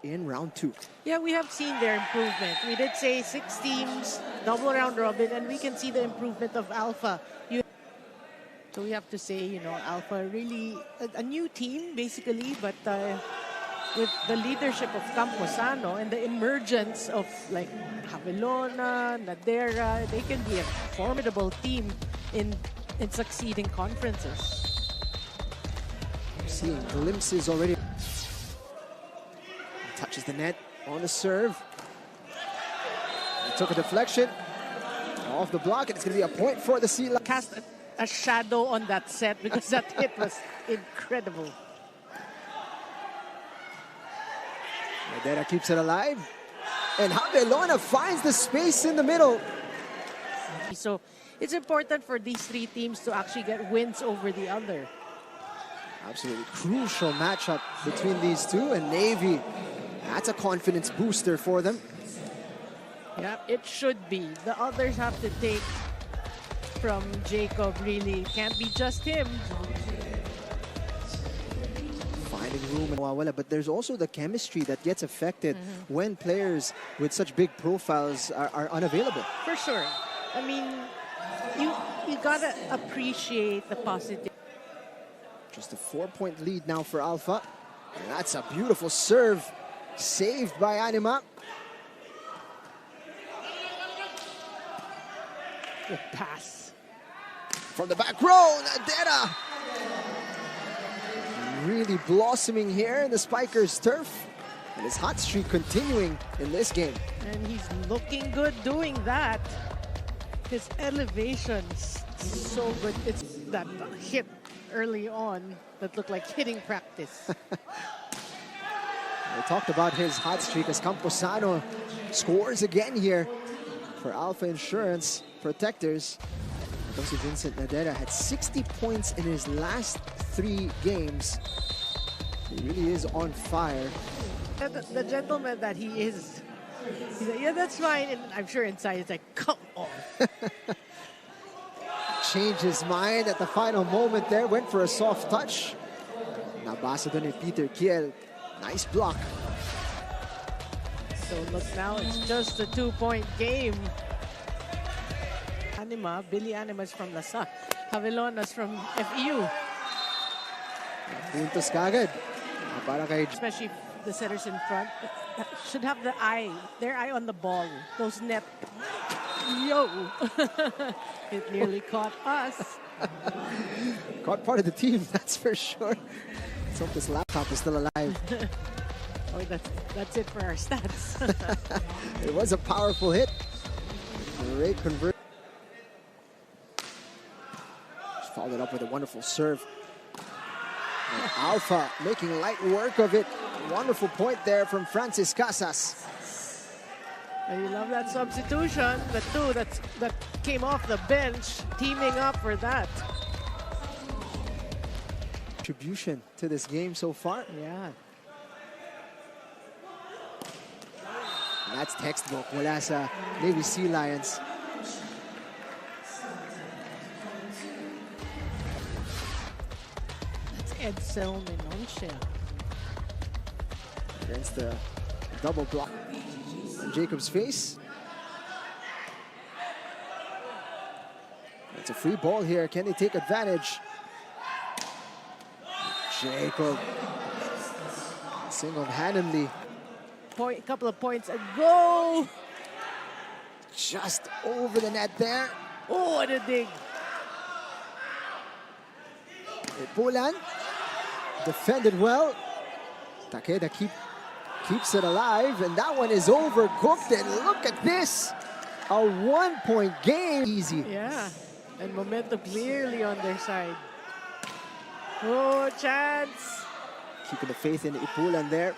in round 2. Yeah, we have seen their improvement. We did say 6 teams, double round robin, and we can see the improvement of Alpha. So we have to say, Alpha really a new team basically, but with the leadership of Camposano and the emergence of like Javelona, Nadera, they can be a formidable team in succeeding conferences. We're seeing glimpses already. Touches the net on the serve. He took a deflection off the block, and it's going to be a point for the Sealions. Cast a shadow on that set because that hit was incredible. Nadera keeps it alive, and Javelona finds the space in the middle. So it's important for these 3 teams to actually get wins over the other. Absolutely crucial matchup between these two, and Navy, that's a confidence booster for them. Yeah, it should be. The others have to take from Jacob, really. Can't be just him. Finding room in Wawala, but there's also the chemistry that gets affected when players with such big profiles are unavailable. For sure. I mean, you gotta appreciate the positive. Just a 4-point lead now for Alpha. And that's a beautiful serve. Saved by Anima. Good pass. From the back row, Nadera. Really blossoming here in the Spikers' turf. And his hot streak continuing in this game. And he's looking good doing that. His elevation's so good. It's that hit early on that looked like hitting practice. We talked about his hot streak as Camposano scores again here for Alpha Insurance Protectors. Jose Vincent Nadera had 60 points in his last 3 games. He really is on fire. The gentleman that he is, he's like, yeah, that's fine. And I'm sure inside he's like, come on. Changed his mind at the final moment there. Went for a soft touch. Nabasa doon ni Peter Kiel. Nice block. So look, now it's just a 2-point game. Billy Anima's from Lasa. Javelona's from FEU. Puntos kagad. Para kay... Especially the setters in front should have their eye on the ball. Those net. Yo! It nearly caught us. Caught part of the team, that's for sure. Let's hope this laptop is still alive. Oh, that's it for our stats. It was a powerful hit. Great conversion. Followed up with a wonderful serve. And Alpha making light work of it. Wonderful point there from Francis Casas. You love that substitution. The 2 that came off the bench, teaming up for that. Contribution to this game so far. Yeah. And that's textbook mula sa Navy Sealions. That's Edsel Menoncia. Against the double block on Jacob's face. It's a free ball here. Can they take advantage? Jacob single-handedly. A couple of points ago. Just over the net there. Oh, what a dig. Ipulan defended well. Takeda keeps it alive, and that one is overcooked. And look at this, a 1-point game. Easy. Yeah, and momentum clearly on their side. Oh, chance. Keeping the faith in Ipulan there.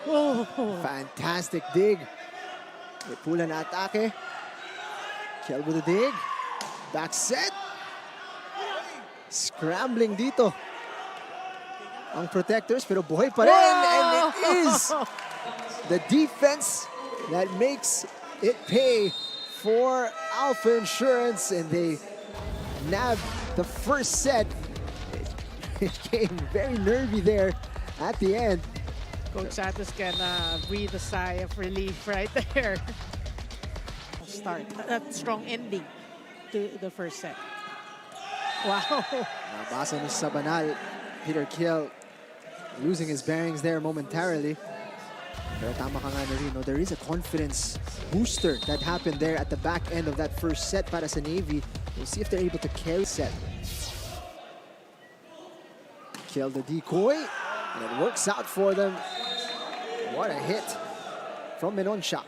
Oh. Fantastic dig. Ipulan na atake. Kiel with a dig. Back set. Scrambling dito ang Protectors, pero buhay pa rin. And it is the defense that makes it pay for Alpha Insurance, and they nab the first set. It became very nervy there at the end. Coach Santos can breathe a sigh of relief right there. Start that strong ending to the first set. Wow. Nabasa ni Sabanal. Peter Kiel losing his bearings there momentarily. Pero tama ka nga na rin, no? There is a confidence booster that happened there at the back end of that first set para sa Navy. We'll see if they're able to carry set. Kiel the decoy, and it works out for them. What a hit from Menonsha.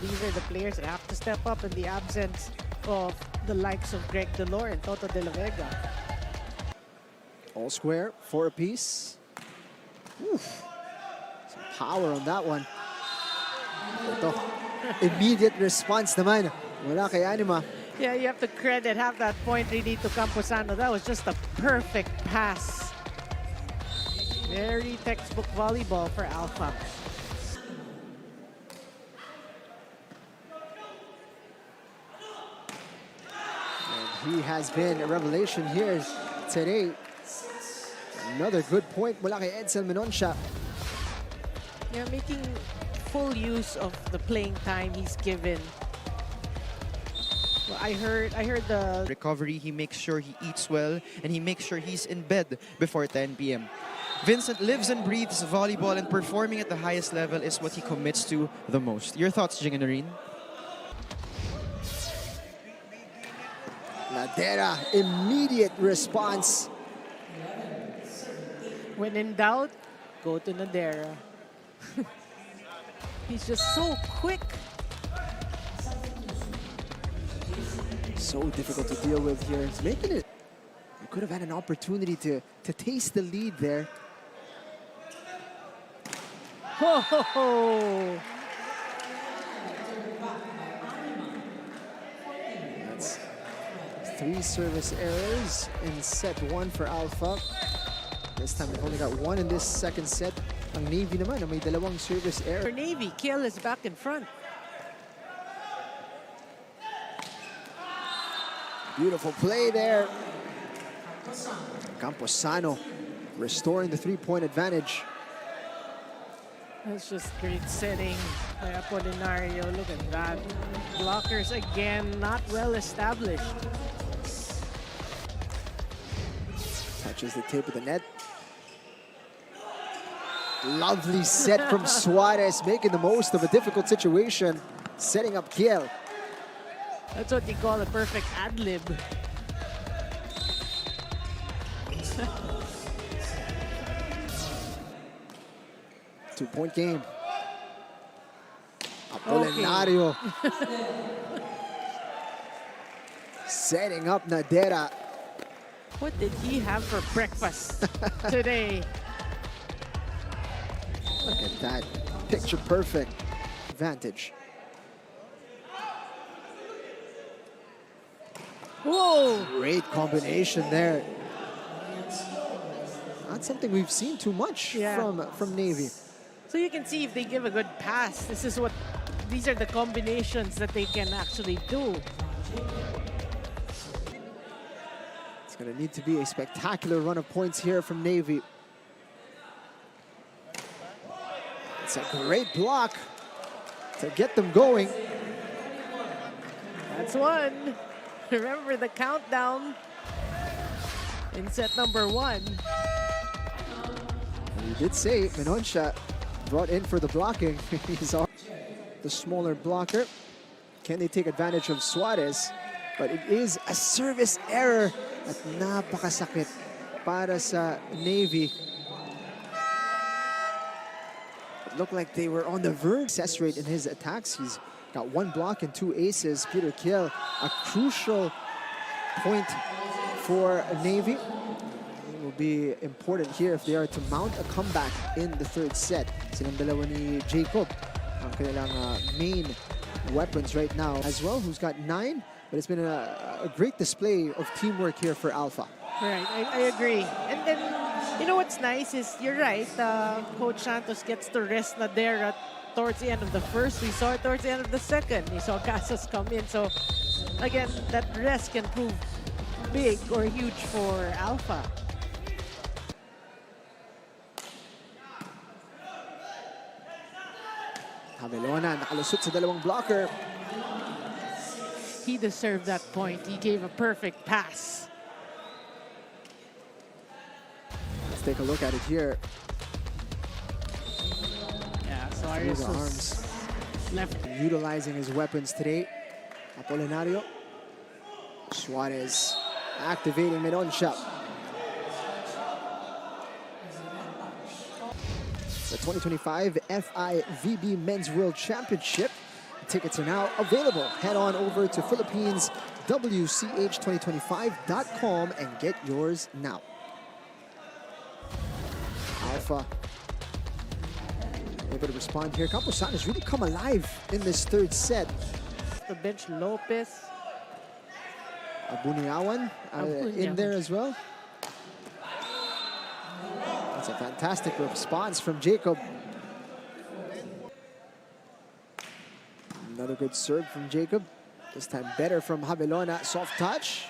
These are the players that have to step up in the absence of the likes of Greg Delor and Toto de la Vega. All square, 4 apiece. Oof. Some power on that one. Ito, immediate response naman. Wala kay Anima. Yeah, you have to credit half that point really to Camposano. That was just a perfect pass. Very textbook volleyball for Alpha. And he has been a revelation here today. Another good point mula kay Edsel Menonsha. Yeah, making full use of the playing time he's given. Well, I heard the recovery. He makes sure he eats well, and he makes sure he's in bed before 10 p.m. Vincent lives and breathes volleyball, and performing at the highest level is what he commits to the most. Your thoughts, Jing and Noreen? Nadera, immediate response. when in doubt, go to Nadera. He's just so quick. So difficult to deal with here. He's making it. He could have had an opportunity to taste the lead there. Oh, That's 3 service errors in set 1 for Alpha. This time they've only got 1 in this second set. Ang Navy naman, may dalawang service error. for Navy, Kiel is back in front. Beautiful play there. Camposano restoring the 3-point advantage. That's just great setting by Apolinario. Look at that. Blockers again, not well established. Touches the tip of the net. Lovely set from Suarez, making the most of a difficult situation, setting up Kiel. That's what you call a perfect ad-lib. Two-point game. Apolinario. Setting up Nadera. What did he have for breakfast today? Look at that. Picture perfect advantage. Whoa! Great combination there. Not something we've seen too much from Navy. So you can see if they give a good pass, these are the combinations that they can actually do. It's going to need to be a spectacular run of points here from Navy. It's a great block to get them going. That's one. Remember the countdown in set number 1. And you did say Menonsha brought in for the blocking. He's the smaller blocker. Can they take advantage of Suarez? But it is a service error at napakasakit para sa Navy. It looked like they were on the verge. Success rate in his attacks. He's got 1 block and 2 aces. Peter Kiel, a crucial point for Navy. It will be important here if they are to mount a comeback in the 3rd set. Silang dalawa ni Jacob, ang kanilang main weapons right now as well, who's got 9. But it's been a great display of teamwork here for Alpha. Right, I agree. And then, you know what's nice is, you're right, Coach Santos gets to rest Nadera towards the end of the first. We saw it towards the end of the second. We saw Casas come in. So, again, that rest can prove big or huge for Alpha. Javelona nakalusot sa dalawang blocker. He deserved that point. He gave a perfect pass. Let's take a look at it here. Yeah, Through Suarez the was arms. left. Utilizing his weapons today. Apolinario. Suarez activating mid-on-shot. The 2025 FIVB Men's World Championship. Tickets are now available. Head on over to PhilippinesWCH2025.com and get yours now. Alpha able to respond here. Camposan has really come alive in this third set. The bench, Lopez. Abuniawan in Abuniawan. there as well. That's a fantastic response from Jacob. Another good serve from Jacob. This time better from Javelona. Soft touch.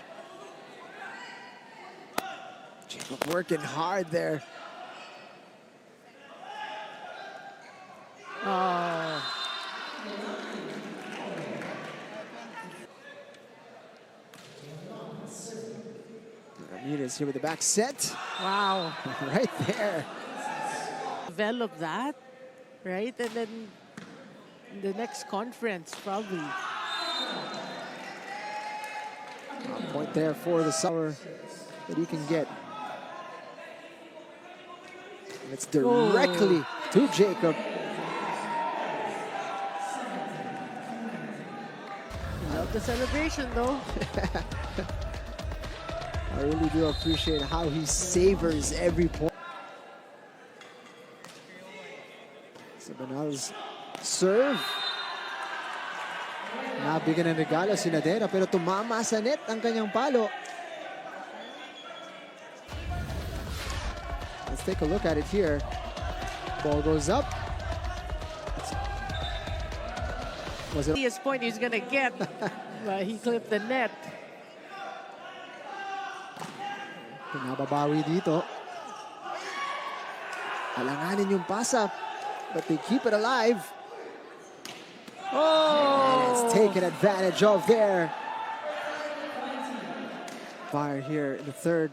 Jacob working hard there. Oh. Ramirez here with the back set. Wow. Right there. Develop that, right? And then the next conference, probably. A point there for the summer that he can get. And it's directly to Jacob. Love the celebration, though. I really do appreciate how he savors every point. Sabanal's serve. Nabigyan ng regalo si Nadera pero tumama sa net ang kanyang palo. Let's take a look at it here. Ball goes up. Was it? Easiest point he's gonna get, but he clipped the net. Pinababawi dito. Alanganin yung pass-up, but they keep it alive. Oh! And it's taken advantage of there. Fire here in the third.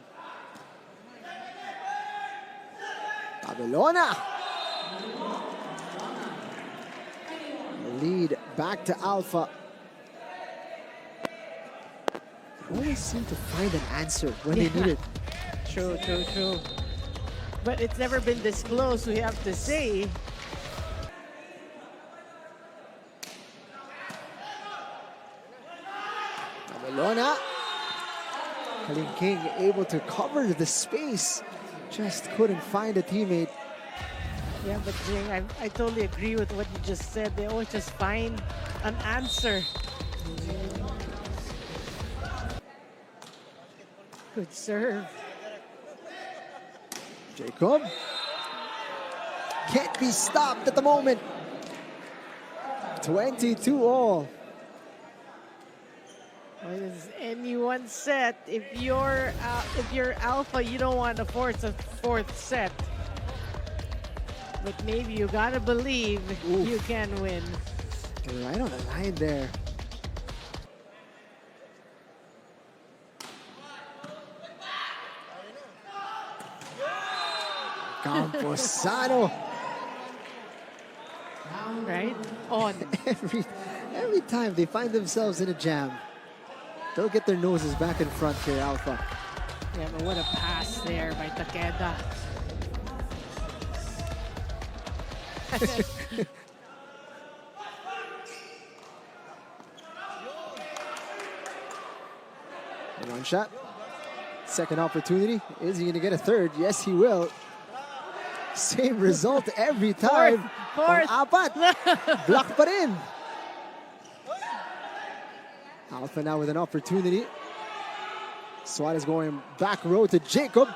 Javelona. Lead back to Alpha. Always seem to find an answer when they need it. True, true, true. But it's never been this close, we have to say. Javelona. King able to cover the space. Just couldn't find a teammate. Yeah, but Jing, I totally agree with what you just said. They always just find an answer. Good serve. Jacob. Can't be stopped at the moment. 22 all. Well, this is anyone's set. If you're Alpha, you don't want to force a fourth set. But maybe you gotta believe you can win. You're right on the line there. Camposano. Right? On. Every time they find themselves in a jam, they'll get their noses back in front here, Alpha. Yeah, but what a pass there by Takeda. One shot. Second opportunity. Is he going to get a third? Yes, he will. Same result every time. Fourth. Apat. Block pa rin. Alpha now with an opportunity. Suarez going back row to Jacob.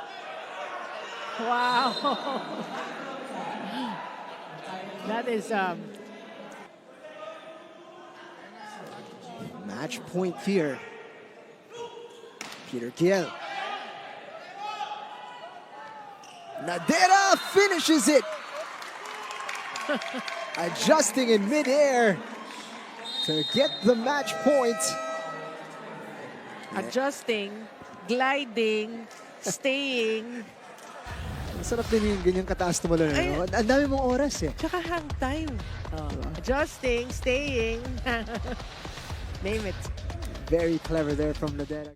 Wow. That is match point here. Peter Kiel. Nadera finishes it. adjusting in midair to get the match point. Adjusting, gliding, staying. Ang sarap din yung ganyang kataas tumalon. Ay. Ano? Ang dami mong oras eh. Tsaka hang time. Adjusting, staying. Name it. Very clever there from Nadera.